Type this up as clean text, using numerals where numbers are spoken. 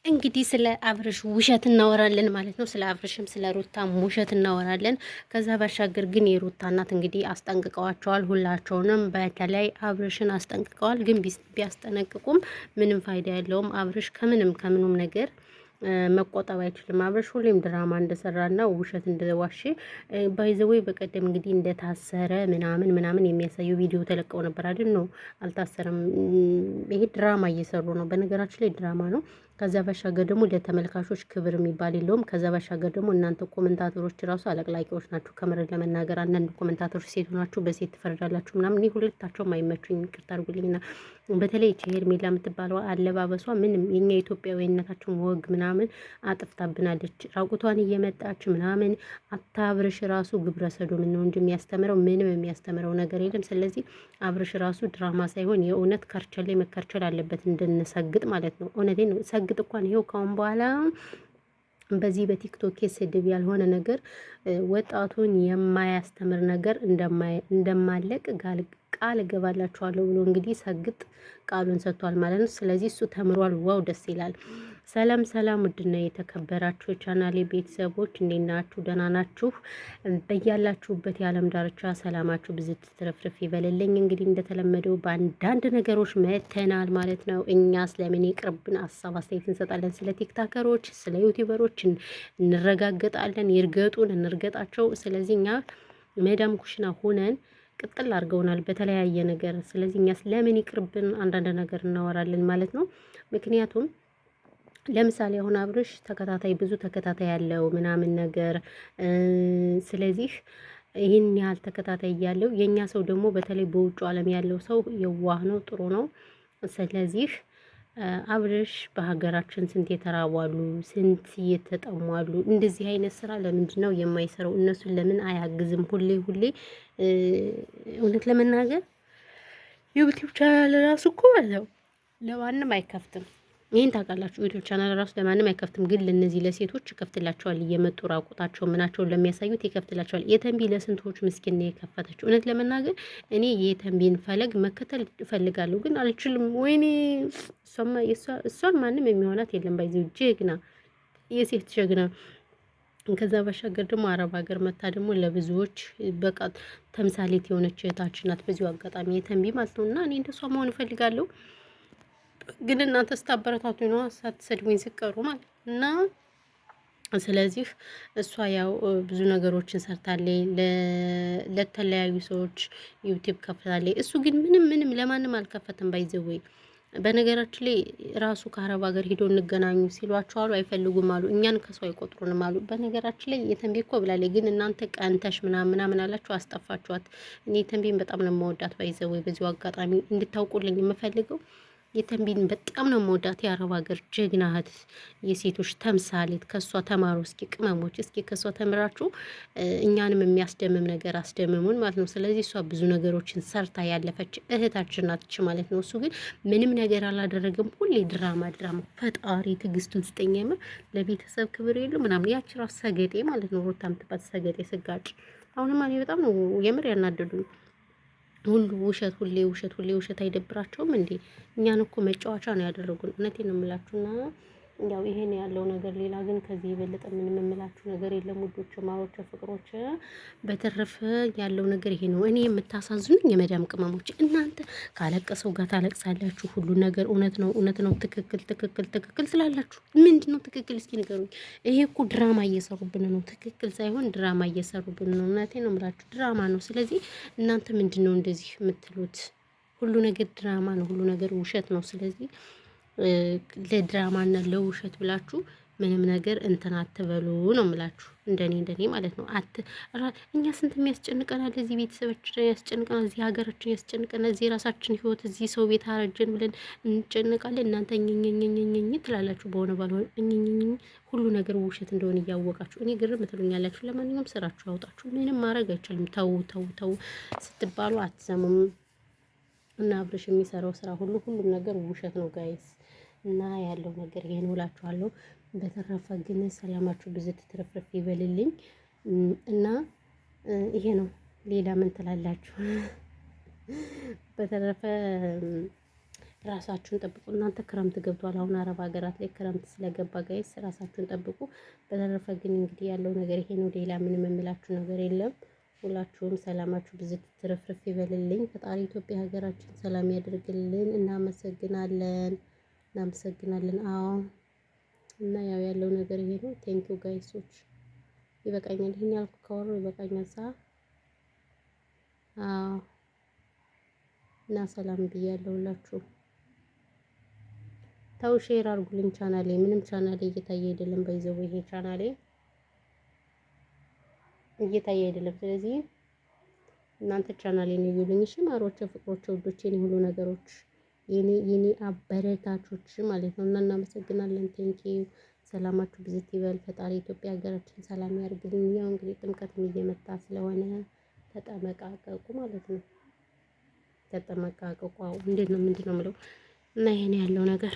እንግዲህ ስለ አብርሽ ውሸት እናወራለን ማለት ነው። ስለ አብርሽም ስለ ሩታም ውሸት እናወራለን። ከዛ ባሻገር ግን የሩታ እናት እንግዲህ አስጠንቅቀዋቸዋል። ሁላቸውንም በተለይ አብርሽን አስጠንቅቀዋል። ግን ቢያስጠነቅቁም ምንም ፋይዳ የለውም። አብርሽ ከምኑም ነገር መቆጠብ አይችልም። አብርሽ ሁሌም ድራማ እንደሰራና ውሸት እንደዋሸ ባይዘዌ በቀደም እንግዲህ እንደታሰረ ምናምን የሚያሳዩ ቪዲዮ ተለቀው ነበር አይደል? ነው አልታሰረም። ይሄ ድራማ እየሰሩ ነው። በነገራችን ላይ ድራማ ነው። ከዛ ባሻገር ደግሞ ለተመልካቾች ክብር የሚባል የለውም። ከዛ ባሻገር ደግሞ እናንተ ኮመንታተሮች ራሱ አለቅላቂዎች ናችሁ። ከምር ለመናገር አንዳንድ ኮመንታተሮች ሴት ናችሁ፣ በሴት ትፈርዳላችሁ ምናምን። እኔ ሁለታቸውም አይመቹኝ፣ ይቅርታ አድርጉልኝና በተለይ እቺ ሄርሜላ የምትባለው አለባበሷ ምንም የኛ ኢትዮጵያዊነታችን ወግ ምናምን አጥፍታብናለች። ራቁቷን እየመጣች ምናምን አታብርሽ ራሱ ግብረ ሰዶም ነው እንጂ የሚያስተምረው ምንም የሚያስተምረው ነገር የለም። ስለዚህ አብርሽ ራሱ ድራማ ሳይሆን የእውነት ከርቸሌ መከርቸል አለበት እንድንሰግጥ ማለት ነው። እውነቴን ነው። ሰግጥ እንኳን ይኸው ካሁን በኋላ በዚህ በቲክቶክ ስድብ ያልሆነ ነገር ወጣቱን የማያስተምር ነገር እንደማለቅ ቃል እገባላችኋለሁ ብሎ እንግዲህ ሰግጥ ቃሉን ሰጥቷል ማለት ነው። ስለዚህ እሱ ተምሯል። ዋው ደስ ይላል። ሰላም ሰላም፣ ውድና የተከበራችሁ የቻናሌ ቤተሰቦች እንዴት ናችሁ? ደህና ናችሁ? በያላችሁበት የዓለም ዳርቻ ሰላማችሁ ብዙ ትረፍርፍ ይበልልኝ። እንግዲህ እንደተለመደው በአንዳንድ ነገሮች መተናል ማለት ነው። እኛ ስለምን ይቅርብን ሀሳብ አስተያየት እንሰጣለን። ስለ ቲክታከሮች፣ ስለ ዩቲዩበሮች እንረጋገጣለን። ይርገጡን እንርገጣቸው። ስለዚህ እኛ ሜዳም ኩሽና ሆነን ቅጥል አድርገውናል በተለያየ ነገር። ስለዚህ እኛ ስለምን ይቅርብን አንዳንድ ነገር እናወራለን ማለት ነው። ምክንያቱም ለምሳሌ አሁን አብርሽ ብዙ ተከታታይ ያለው ምናምን ነገር ስለዚህ ይህን ያህል ተከታታይ ያለው የኛ ሰው ደግሞ በተለይ በውጭ ዓለም ያለው ሰው የዋህ ነው፣ ጥሩ ነው። ስለዚህ አብርሽ በሀገራችን ስንት የተራቧሉ፣ ስንት የተጠሟሉ። እንደዚህ አይነት ስራ ለምንድን ነው የማይሰራው? እነሱን ለምን አያግዝም? ሁሌ እውነት ለመናገር ዩቲዩብ ቻናል ራሱ እኮ ነው ለማንም አይከፍትም። ይህን ታውቃላችሁ። ዩቲዩብ ቻናል ራሱ ለማንም አይከፍትም። ግን ለነዚህ ለሴቶች ይከፍትላቸዋል። እየመጡ ራቁታቸው ምናቸውን ለሚያሳዩት ይከፍትላቸዋል። የተንቢ ለስንቶች ምስኪን ነው የከፈተችው። እውነት ለመናገር እኔ የተንቢን ፈለግ መከተል እፈልጋለሁ፣ ግን አልችልም። ወይኔ እሷን ማንም የሚሆናት የለም። ባይዘው ጀግና፣ የሴት ጀግና። ከዛ ባሻገር ደግሞ አረብ ሀገር መታ ደግሞ ለብዙዎች በቃ ተምሳሌት የሆነች እህታችን ናት። በዚሁ አጋጣሚ የተንቢ ማለት ነው። እና እኔ እንደሷ መሆን እፈልጋለሁ። ግን እናንተ ስታበረታቱ ነው ሳትሰድቡኝ ሲቀሩ ማለት እና ስለዚህ እሷ ያው ብዙ ነገሮችን ሰርታለች፣ ለተለያዩ ሰዎች ዩቲዩብ ከፍታለች። እሱ ግን ምንም ለማንም አልከፈተም። ባይዘወይ በነገራችን ላይ ራሱ ከአረብ ሀገር ሄዶ እንገናኙ ሲሏቸው አሉ አይፈልጉም አሉ። እኛን ከሰው አይቆጥሩንም አሉ። በነገራችን ላይ የተንቢ እኮ ብላለች። ግን እናንተ ቀንተሽ ምናምን አላችሁ፣ አስጠፋችኋት። እኔ የተንቢን በጣም ነው የምወዳት። ባይዘወይ በዚሁ አጋጣሚ እንድታውቁልኝ የምፈልገው የተንቢን በጣም ነው መወዳት። የአረብ ሀገር ጀግና እህት፣ የሴቶች ተምሳሌት። ከሷ ተማሩ እስኪ ቅመሞች፣ እስኪ ከሷ ተምራችሁ እኛንም የሚያስደምም ነገር አስደምሙን ማለት ነው። ስለዚህ እሷ ብዙ ነገሮችን ሰርታ ያለፈች እህታችን ናትች ማለት ነው። እሱ ግን ምንም ነገር አላደረገም። ሁሌ ድራማ። ፈጣሪ ትዕግስቱን ስጠኝ። የምር ለቤተሰብ ክብር የለው ምናምን። ያቺ ራሱ ሰገጤ ማለት ነው፣ ሩታ የምትባት ሰገጤ ስጋጭ። አሁንማ እኔ በጣም ነው የምር ያናደዱኝ። ሁሌ ውሸት አይደብራቸውም እንዴ? እኛን እኮ መጫወቻ ነው ያደረጉን። እውነቴን ነው የምላችሁና ያው ይሄን ያለው ነገር። ሌላ ግን ከዚህ የበለጠ ምንም የምላችሁ ነገር የለም ውዶች፣ ማሮች፣ ፍቅሮች። በተረፈ ያለው ነገር ይሄ ነው። እኔ የምታሳዝኑኝ የመዳም ቅመሞች፣ እናንተ ካለቀሰው ጋር ታለቅሳላችሁ። ሁሉ ነገር እውነት ነው ትክክል ትላላችሁ። ምንድን ነው ትክክል? እስኪ ንገሩኝ። ይሄ እኮ ድራማ እየሰሩብን ነው። ትክክል ሳይሆን ድራማ እየሰሩብን ነው። እውነቴን ነው የምላችሁ ድራማ ነው። ስለዚህ እናንተ ምንድን ነው እንደዚህ የምትሉት? ሁሉ ነገር ድራማ ነው። ሁሉ ነገር ውሸት ነው። ስለዚህ ለድራማና ለውሸት ብላችሁ ምንም ነገር እንትን አትበሉ ነው የምላችሁ። እንደኔ ማለት ነው። እኛ ስንት የሚያስጨንቀናል፣ እዚህ ቤተሰባችን ያስጨንቀናል፣ እዚህ ሀገራችን ያስጨንቀናል፣ እዚህ የራሳችን ህይወት፣ እዚህ ሰው ቤት አረጀን ብለን እንጨንቃለን። እናንተ እኝኝኝኝኝ ትላላችሁ፣ በሆነ ባልሆነ እኝኝኝኝ። ሁሉ ነገር ውሸት እንደሆነ እያወቃችሁ እኔ ግርም ትሉኛላችሁ። ለማንኛውም ስራችሁ ያውጣችሁ። ምንም ማድረግ አይቻልም። ተው ስትባሉ አትሰሙም። እና አብርሽ የሚሰራው ስራ ሁሉም ነገር ውሸት ነው ጋይስ። እና ያለው ነገር ይሄን ውላችኋለሁ። በተረፈ ግን ሰላማችሁ ብዙ ትትረፍረፍ ይበልልኝ። እና ይሄ ነው። ሌላ ምን ትላላችሁ? በተረፈ ራሳችሁን ጠብቁ። እናንተ ክረምት ገብቷል። አሁን አረብ ሀገራት ላይ ክረምት ስለገባ ጋይስ ራሳችሁን ጠብቁ። በተረፈ ግን እንግዲህ ያለው ነገር ይሄ ነው። ሌላ ምንም የምላችሁ ነገር የለም። ሁላችሁም ሰላማችሁ ብዝት ትርፍርፍ ይበልልኝ። ፈጣሪ ኢትዮጵያ ሀገራችን ሰላም ያደርግልን። እናመሰግናለን፣ እናመሰግናለን። አዎ እና ያው ያለው ነገር ይሄ ነው። ቴንኪው ጋይሶች። ይበቃኛል። ይሄን ያልኩ ካወራሁ ይበቃኛል። አዎ እና ሰላም ብያለሁ ሁላችሁ። ተው ሼር አድርጉልኝ። ቻናሌ ምንም ቻናሌ እየታየ አይደለም። በይዘው ይሄ ቻናሌ እየታየ አይደለም። ስለዚህ እናንተ ቻናሌን እዩልኝ እሺ። ማሮቼ፣ ፍቅሮቼ፣ ውዶቼ፣ ሁሉ ነገሮች የኔ አበረታቾች ማለት ነው። እና እናመሰግናለን። ቴንኪው። ሰላማችሁ ብዝት ይበል። ፈጣሪ ኢትዮጵያ ሀገራችን ሰላም ያርግልኝ። ያው እንግዲህ ጥምቀትም እየመጣ ስለሆነ ተጠመቃቀቁ ማለት ነው። ተጠመቃቀቁ። ምንድን ነው የምለው እና ይሄን ያለው ነገር